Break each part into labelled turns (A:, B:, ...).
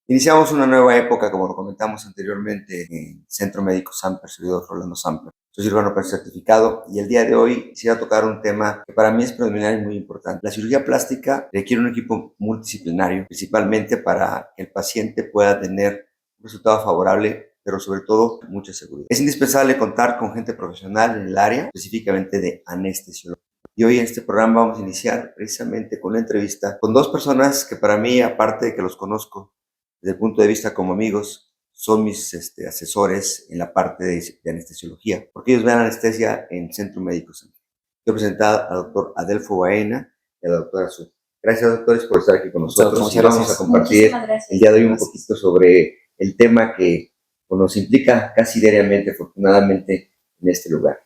A: Iniciamos una nueva época, como lo comentamos anteriormente, en Centro Médico Samper, servidor Rolando Samper. Soy cirujano certificado y el día de hoy quisiera tocar un tema que para mí es preliminar y muy importante. La cirugía plástica requiere un equipo multidisciplinario, principalmente para que el paciente pueda tener un resultado favorable, pero sobre todo mucha seguridad. Es indispensable contar con gente profesional en el área, específicamente de anestesiología. Y hoy en este programa vamos a iniciar precisamente con una entrevista con dos personas que para mí, aparte de que los conozco desde el punto de vista como amigos, son mis asesores en la parte de anestesiología, porque ellos ven anestesia en Centro Médico Centro. Quiero presentar al doctor Adelfo Baena y a la doctora Azul. Gracias, doctores, por estar aquí con nosotros y vamos a compartir el día de hoy un poquito sobre el tema que nos implica casi diariamente, afortunadamente, en este lugar.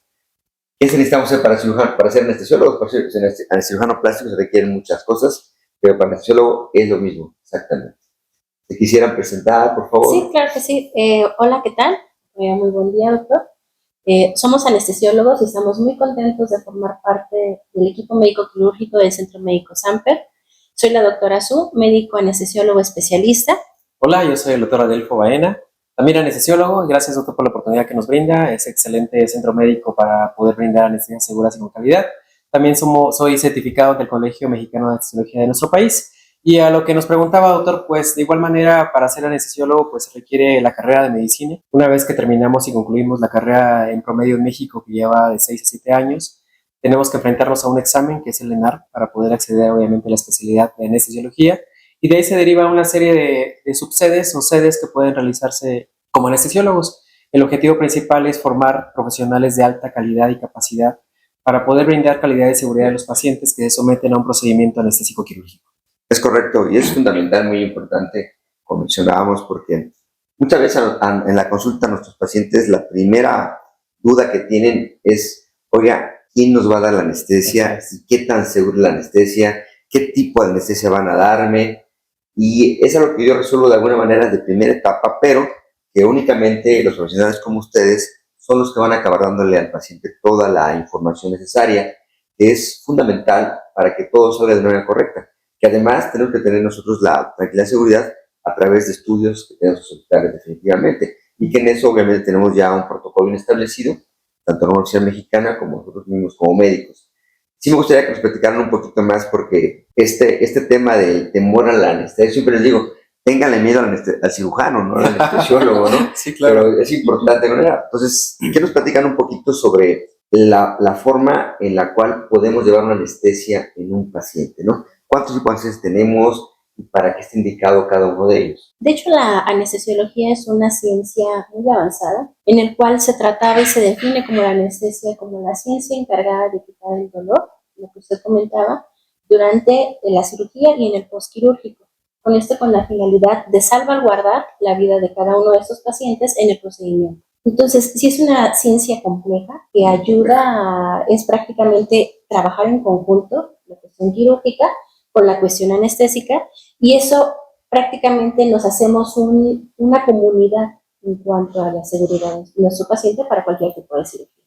A: ¿Qué se necesitamos hacer para ser anestesiólogos? Para ser anestesiologano plástico se requieren muchas cosas, pero para anestesiólogo es lo mismo, exactamente. ¿Se quisieran presentar, por favor?
B: Sí, claro que sí. Hola, ¿qué tal? Muy buen día, doctor. Somos anestesiólogos y estamos muy contentos de formar parte del equipo médico quirúrgico del Centro Médico Samper. Soy la doctora Su, médico anestesiólogo especialista.
C: Hola, yo soy el doctor Adelfo Baena, también anestesiólogo. Gracias, doctor, por la oportunidad que nos brinda. Es excelente centro médico para poder brindar anestesias seguras y con calidad. También soy certificado del Colegio Mexicano de Anestesiología de nuestro país. Y a lo que nos preguntaba, doctor, pues de igual manera, para ser anestesiólogo, pues se requiere la carrera de medicina. Una vez que terminamos y concluimos la carrera en promedio en México, que lleva de 6 a 7 años, tenemos que enfrentarnos a un examen, que es el ENAR, para poder acceder, obviamente, a la especialidad de anestesiología. Y de ahí se deriva una serie de subsedes o sedes que pueden realizarse como anestesiólogos. El objetivo principal es formar profesionales de alta calidad y capacidad para poder brindar calidad y seguridad a los pacientes que se someten a un procedimiento anestésico quirúrgico.
A: Es correcto y es fundamental, muy importante, como mencionábamos, porque muchas veces en la consulta a nuestros pacientes la primera duda que tienen es, oiga, ¿quién nos va a dar la anestesia? ¿Y qué tan segura es la anestesia? ¿Qué tipo de anestesia van a darme? Y es algo que yo resuelvo de alguna manera de primera etapa, pero que únicamente los profesionales como ustedes son los que van a acabar dándole al paciente toda la información necesaria, que es fundamental para que todo salga de manera correcta. Que además tenemos que tener nosotros la tranquilidad y seguridad a través de estudios que tenemos que solicitar definitivamente. Y que en eso obviamente tenemos ya un protocolo bien establecido, tanto en la Universidad Mexicana como nosotros mismos como médicos. Sí me gustaría que nos platicaran un poquito más porque este tema del temor a la anestesia, siempre les digo, ténganle miedo al cirujano, no al anestesiólogo, ¿no?
C: Sí, claro.
A: Pero es importante, ¿no? Entonces, ¿qué nos platican un poquito sobre la forma en la cual podemos llevar una anestesia en un paciente, ¿no? ¿Cuántos tipos de anestesias tenemos y para qué está indicado cada uno de ellos?
B: De hecho, la anestesiología es una ciencia muy avanzada, en el cual se trataba y se define como la anestesia como la ciencia encargada de quitar el dolor, lo que usted comentaba, durante la cirugía y en el postquirúrgico. Con la finalidad de salvaguardar la vida de cada uno de estos pacientes en el procedimiento. Entonces, sí es una ciencia compleja que es prácticamente trabajar en conjunto, la cuestión quirúrgica, con la cuestión anestésica, y eso prácticamente nos hacemos una comunidad en cuanto a la seguridad de nuestro paciente para cualquier tipo de cirugía.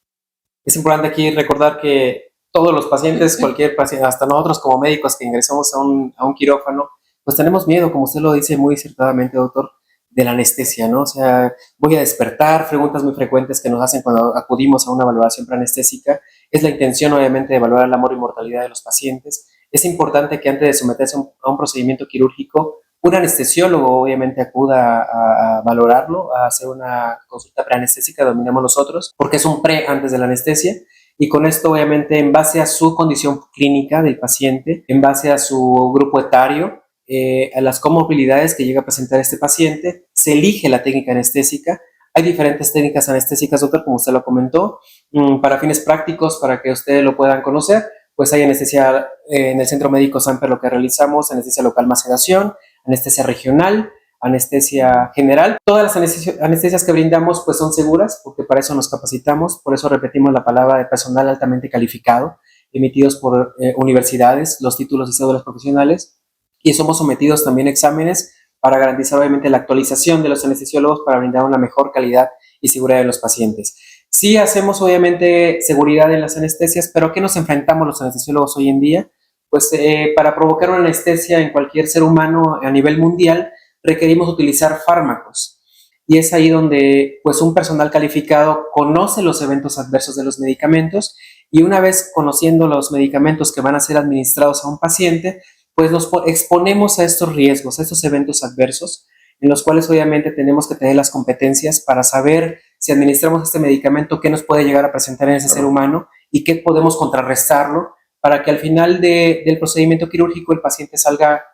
C: Es importante aquí recordar que todos los pacientes, cualquier paciente, hasta nosotros como médicos que ingresamos a un quirófano, pues tenemos miedo, como usted lo dice muy acertadamente, doctor, de la anestesia, ¿no? O sea, voy a despertar, preguntas muy frecuentes que nos hacen cuando acudimos a una valoración preanestésica. Es la intención, obviamente, de evaluar la mortalidad de los pacientes. Es importante que antes de someterse a un procedimiento quirúrgico, un anestesiólogo obviamente acuda a valorarlo, a hacer una consulta preanestésica, dominamos nosotros, porque es un pre antes de la anestesia. Y con esto, obviamente, en base a su condición clínica del paciente, en base a su grupo etario, a las comorbilidades que llega a presentar este paciente, se elige la técnica anestésica. Hay diferentes técnicas anestésicas, doctor, como usted lo comentó, para fines prácticos, para que ustedes lo puedan conocer. Pues hay anestesia en el Centro Médico Samper, lo que realizamos, anestesia local más sedación, anestesia regional, anestesia general. Todas las anestesias que brindamos pues son seguras, porque para eso nos capacitamos, por eso repetimos la palabra de personal altamente calificado, emitidos por universidades, los títulos y cédulas profesionales, y somos sometidos también a exámenes para garantizar obviamente la actualización de los anestesiólogos para brindar una mejor calidad y seguridad de los pacientes. Sí hacemos obviamente seguridad en las anestesias, pero ¿a qué nos enfrentamos los anestesiólogos hoy en día? Pues para provocar una anestesia en cualquier ser humano a nivel mundial requerimos utilizar fármacos. Y es ahí donde pues un personal calificado conoce los eventos adversos de los medicamentos y una vez conociendo los medicamentos que van a ser administrados a un paciente, pues nos exponemos a estos riesgos, a estos eventos adversos, en los cuales obviamente tenemos que tener las competencias para saber si administramos este medicamento, qué nos puede llegar a presentar en ese ser humano y qué podemos contrarrestarlo para que al final del procedimiento quirúrgico el paciente salga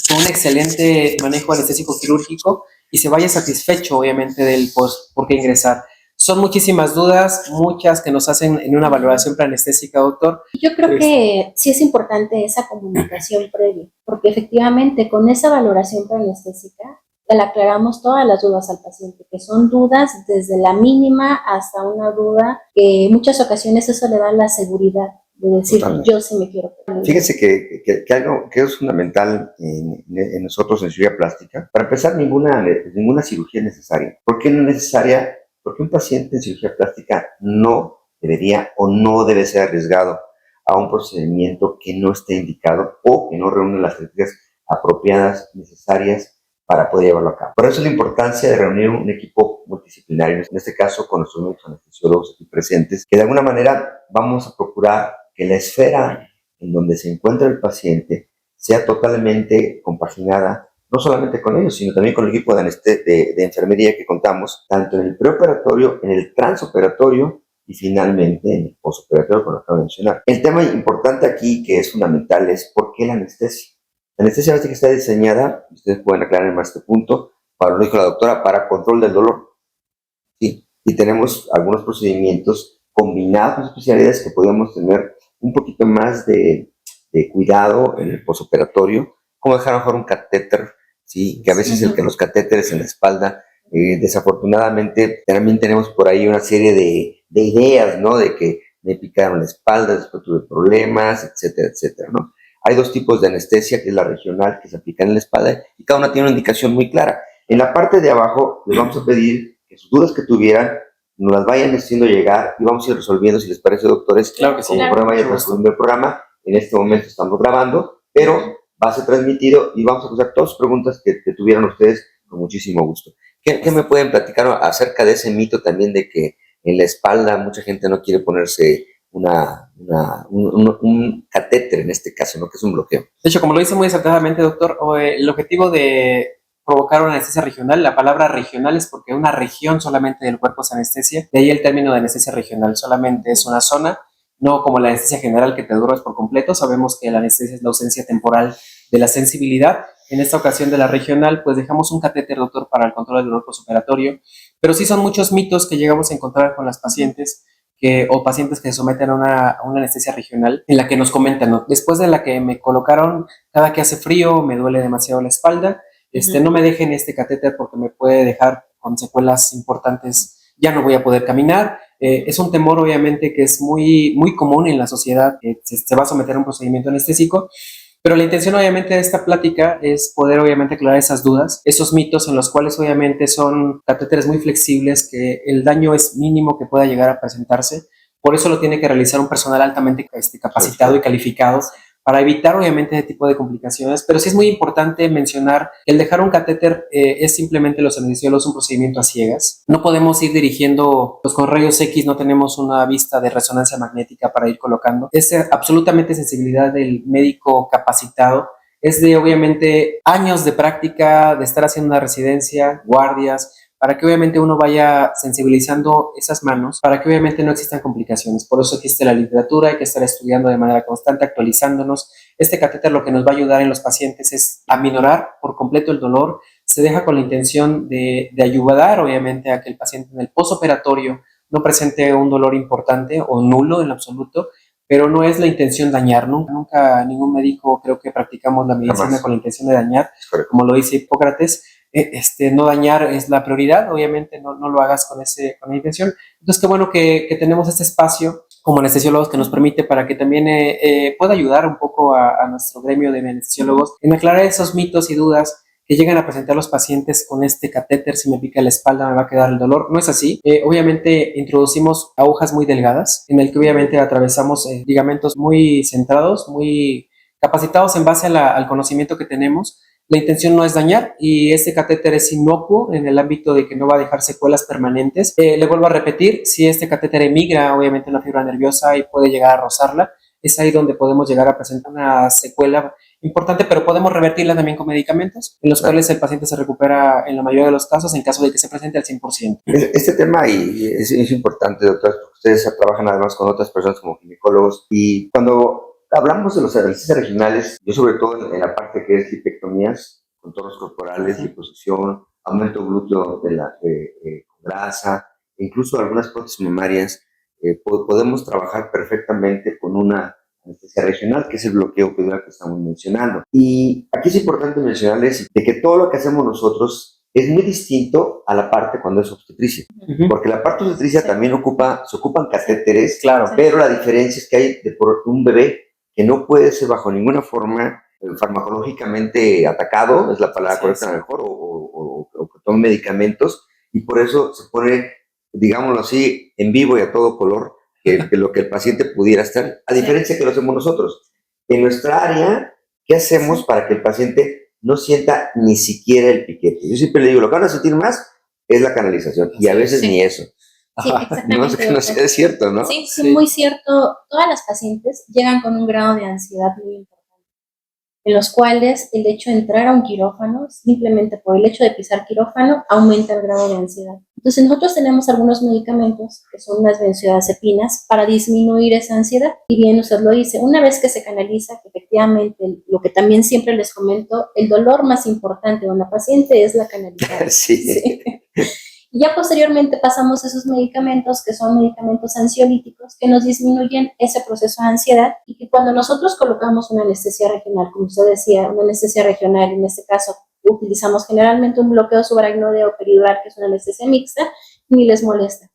C: con un excelente manejo anestésico quirúrgico y se vaya satisfecho, obviamente, del por qué ingresar. Son muchísimas dudas, muchas que nos hacen en una valoración preanestésica, doctor.
B: Yo creo que sí es importante esa comunicación previa, porque efectivamente con esa valoración preanestésica le aclaramos todas las dudas al paciente, que son dudas desde la mínima hasta una duda que en muchas ocasiones eso le da la seguridad de decir, totalmente, yo sí me quiero poner.
A: Fíjense que algo que es fundamental en nosotros en cirugía plástica, para empezar, ninguna cirugía es necesaria. ¿Por qué no es necesaria? Porque un paciente en cirugía plástica no debería o no debe ser arriesgado a un procedimiento que no esté indicado o que no reúne las características apropiadas, necesarias para poder llevarlo a cabo. Por eso la importancia de reunir un equipo multidisciplinario, en este caso con nuestros médicos anestesiólogos aquí presentes, que de alguna manera vamos a procurar que la esfera en donde se encuentra el paciente sea totalmente compaginada, no solamente con ellos, sino también con el equipo de enfermería que contamos, tanto en el preoperatorio, en el transoperatorio y finalmente en el postoperatorio, como acabo de mencionar. El tema importante aquí, que es fundamental, es ¿por qué la anestesia? La anestesia básica está diseñada, ustedes pueden aclarar más este punto, para lo dijo la doctora, para control del dolor. Sí, y tenemos algunos procedimientos combinados con especialidades que podríamos tener un poquito más de cuidado en el postoperatorio, como dejar mejor un catéter, ¿sí? Que a veces los catéteres en la espalda, desafortunadamente, también tenemos por ahí una serie de ideas, ¿no? De que me picaron la espalda, después tuve problemas, etcétera, etcétera, ¿no? Hay dos tipos de anestesia, que es la regional, que se aplica en la espalda, y cada una tiene una indicación muy clara. En la parte de abajo les vamos a pedir que sus dudas que tuvieran nos las vayan haciendo llegar y vamos a ir resolviendo, si les parece, doctores,
C: claro que sí,
A: conforme vaya transcurriendo el programa. En este momento estamos grabando, pero va a ser transmitido y vamos a contestar todas las preguntas que tuvieran ustedes con muchísimo gusto. ¿Qué me pueden platicar acerca de ese mito también de que en la espalda mucha gente no quiere ponerse un catéter en este caso, ¿no? Que es un bloqueo?
C: De hecho, como lo dice muy acertadamente, doctor, el objetivo de provocar una anestesia regional, la palabra regional es porque una región solamente del cuerpo se anestesia, de ahí el término de anestesia regional, solamente es una zona, no como la anestesia general que te duras por completo. Sabemos que la anestesia es la ausencia temporal de la sensibilidad. En esta ocasión de la regional, pues dejamos un catéter, doctor, para el control del dolor postoperatorio, pero sí son muchos mitos que llegamos a encontrar con las pacientes o pacientes que se someten a una anestesia regional, en la que nos comentan, ¿no? Después de la que me colocaron, cada que hace frío me duele demasiado la espalda, no me dejen este catéter porque me puede dejar con secuelas importantes, ya no voy a poder caminar. Es un temor obviamente que es muy, muy común en la sociedad, que se va a someter a un procedimiento anestésico, pero la intención obviamente de esta plática es poder obviamente aclarar esas dudas, esos mitos en los cuales obviamente son catéteres muy flexibles, que el daño es mínimo que pueda llegar a presentarse. Por eso lo tiene que realizar un personal altamente capacitado y calificado para evitar obviamente ese tipo de complicaciones, pero sí es muy importante mencionar que el dejar un catéter es simplemente los anestesiólogos un procedimiento a ciegas. No podemos ir dirigiendo, pues con rayos X no tenemos una vista de resonancia magnética para ir colocando. Es absolutamente sensibilidad del médico capacitado, es de obviamente años de práctica, de estar haciendo una residencia, guardias, para que obviamente uno vaya sensibilizando esas manos, para que obviamente no existan complicaciones. Por eso existe la literatura, hay que estar estudiando de manera constante, actualizándonos. Este catéter lo que nos va a ayudar en los pacientes es a aminorar por completo el dolor. Se deja con la intención de ayudar obviamente a que el paciente en el postoperatorio no presente un dolor importante o nulo en absoluto, pero no es la intención dañar. Nunca ningún médico creo que practicamos la medicina con la intención de dañar, como lo dice Hipócrates. No dañar es la prioridad, obviamente no lo hagas con esa intención. Entonces qué bueno que tenemos este espacio como anestesiólogos que nos permite para que también pueda ayudar un poco a nuestro gremio de anestesiólogos en aclarar esos mitos y dudas que llegan a presentar los pacientes con este catéter. Si me pica la espalda me va a quedar el dolor. No es así. Obviamente introducimos agujas muy delgadas en el que obviamente atravesamos ligamentos muy centrados, muy capacitados en base al conocimiento que tenemos. La intención no es dañar y este catéter es inocuo en el ámbito de que no va a dejar secuelas permanentes. Le vuelvo a repetir, si este catéter emigra obviamente en la fibra nerviosa y puede llegar a rozarla, es ahí donde podemos llegar a presentar una secuela importante, pero podemos revertirla también con medicamentos, en los cuales el paciente se recupera en la mayoría de los casos en caso de que se presente al 100%.
A: Este tema es importante, doctor, porque ustedes trabajan además con otras personas como ginecólogos, y cuando hablamos de los anestesias regionales, yo sobre todo en la parte que es lipectomías, contornos corporales, liposucción, aumento glúteo con grasa, incluso algunas prótesis mamarias, podemos trabajar perfectamente con una anestesia regional, que es el bloqueo epidural que estamos mencionando. Y aquí es importante mencionarles de que todo lo que hacemos nosotros es muy distinto a la parte cuando es obstetricia, porque la parte obstetricia también se ocupan catéteres,
C: claro,
A: pero la diferencia es que hay por un bebé que no puede ser bajo ninguna forma farmacológicamente atacado, es la palabra correcta mejor, o que tome medicamentos, y por eso se pone, digámoslo así, en vivo y a todo color, que lo que el paciente pudiera estar, a diferencia que lo hacemos nosotros. En nuestra área, ¿qué hacemos para que el paciente no sienta ni siquiera el piquete? Yo siempre le digo, lo que van a sentir más es la canalización, y a veces ni eso.
B: Sí, exactamente.
A: No sé que no sea cierto, ¿no?
B: Sí, muy cierto. Todas las pacientes llegan con un grado de ansiedad muy importante, en los cuales el hecho de entrar a un quirófano, simplemente por el hecho de pisar quirófano, aumenta el grado de ansiedad. Entonces nosotros tenemos algunos medicamentos, que son las benzodiazepinas, para disminuir esa ansiedad. Y bien usted lo dice, una vez que se canaliza, que efectivamente, lo que también siempre les comento, el dolor más importante de una paciente es la canalización.
A: Sí.
B: Y ya posteriormente pasamos esos medicamentos, que son medicamentos ansiolíticos, que nos disminuyen ese proceso de ansiedad, y que cuando nosotros colocamos una anestesia regional, como usted decía, una anestesia regional, en este caso utilizamos generalmente un bloqueo subaracnoideo o peridural, que es una anestesia mixta, ni les molesta.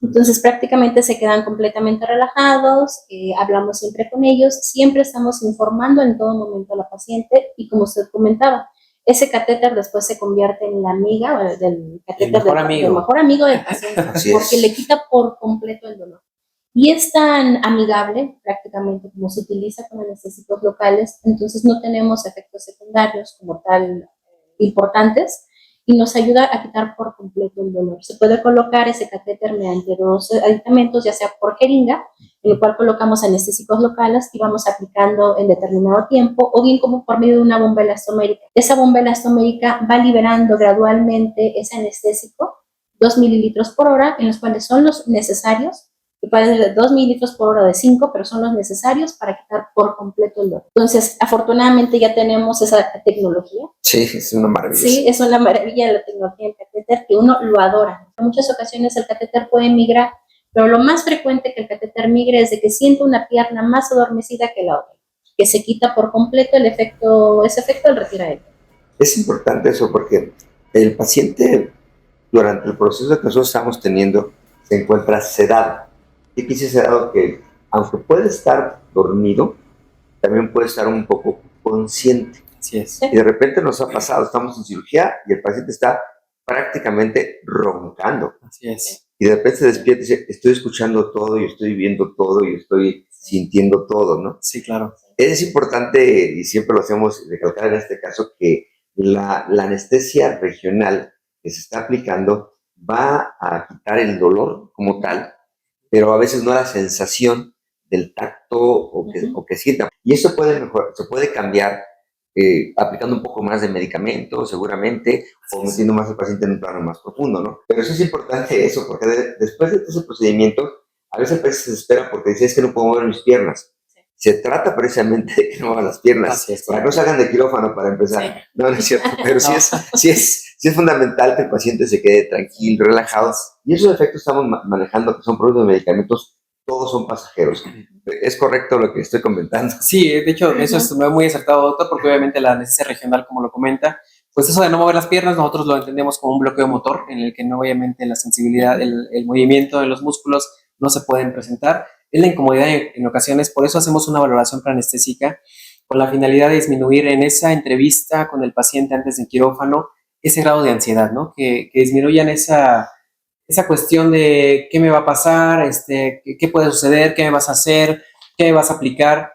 B: Entonces prácticamente se quedan completamente relajados, hablamos siempre con ellos, siempre estamos informando en todo momento a la paciente, y como usted comentaba, ese catéter después se convierte en la amiga del catéter del mejor amigo del paciente, porque le quita por completo el dolor. Y es tan amigable prácticamente como se utiliza con anestésicos locales, entonces no tenemos efectos secundarios como tal importantes, y nos ayuda a quitar por completo el dolor. Se puede colocar ese catéter mediante dos aditamentos, ya sea por jeringa, en el cual colocamos anestésicos locales y vamos aplicando en determinado tiempo, o bien como por medio de una bomba elastomérica. Esa bomba elastomérica va liberando gradualmente ese anestésico, 2 mililitros por hora, en los cuales son los necesarios, que pueden ser de 2 mililitros por hora o de 5, pero son los necesarios para quitar por completo el dolor. Entonces, afortunadamente ya tenemos esa tecnología.
A: Sí, es una maravilla.
B: Sí, es una maravilla la tecnología del catéter, que uno lo adora. En muchas ocasiones el catéter puede migrar, pero lo más frecuente que el catéter migre es de que siente una pierna más adormecida que la otra, que se quita por completo ese efecto al retirar el.
A: Es importante eso porque el paciente, durante el proceso que nosotros estamos teniendo, se encuentra sedado. ¿Qué quise sedado? Que aunque puede estar dormido, también puede estar un poco consciente.
C: Así es.
A: Y de repente nos ha pasado, estamos en cirugía y el paciente está prácticamente roncando.
C: Así es.
A: Y de repente se despierta y dice, estoy escuchando todo y estoy viendo todo y estoy sintiendo todo, ¿no?
C: Sí, claro.
A: Es importante, y siempre lo hacemos recalcar en este caso, que la anestesia regional que se está aplicando va a quitar el dolor como tal, pero a veces no la sensación del tacto o que sienta. Y eso se puede cambiar aplicando un poco más de medicamento, seguramente, o metiendo más al paciente en un plano más profundo, ¿no? Pero eso es importante eso, porque después de ese procedimiento, a veces el paciente se desespera porque dice, es que no puedo mover mis piernas. Se trata precisamente de que no muevan las piernas, para que no salgan de quirófano para empezar. Sí. No es cierto, pero sí es fundamental que el paciente se quede tranquilo, relajado. Y esos efectos estamos manejando, que son productos de medicamentos, todos son pasajeros. ¿Es correcto lo que estoy comentando?
C: Sí, de hecho, eso es muy acertado, doctor, porque obviamente la anestesia regional, como lo comenta, pues eso de no mover las piernas, nosotros lo entendemos como un bloqueo motor, en el que no, obviamente la sensibilidad, el movimiento de los músculos no se pueden presentar. Es la incomodidad en ocasiones, por eso hacemos una valoración preanestésica con la finalidad de disminuir en esa entrevista con el paciente antes del quirófano ese grado de ansiedad, ¿no? Que disminuyan esa cuestión de qué me va a pasar, qué puede suceder, qué me vas a hacer, qué me vas a aplicar.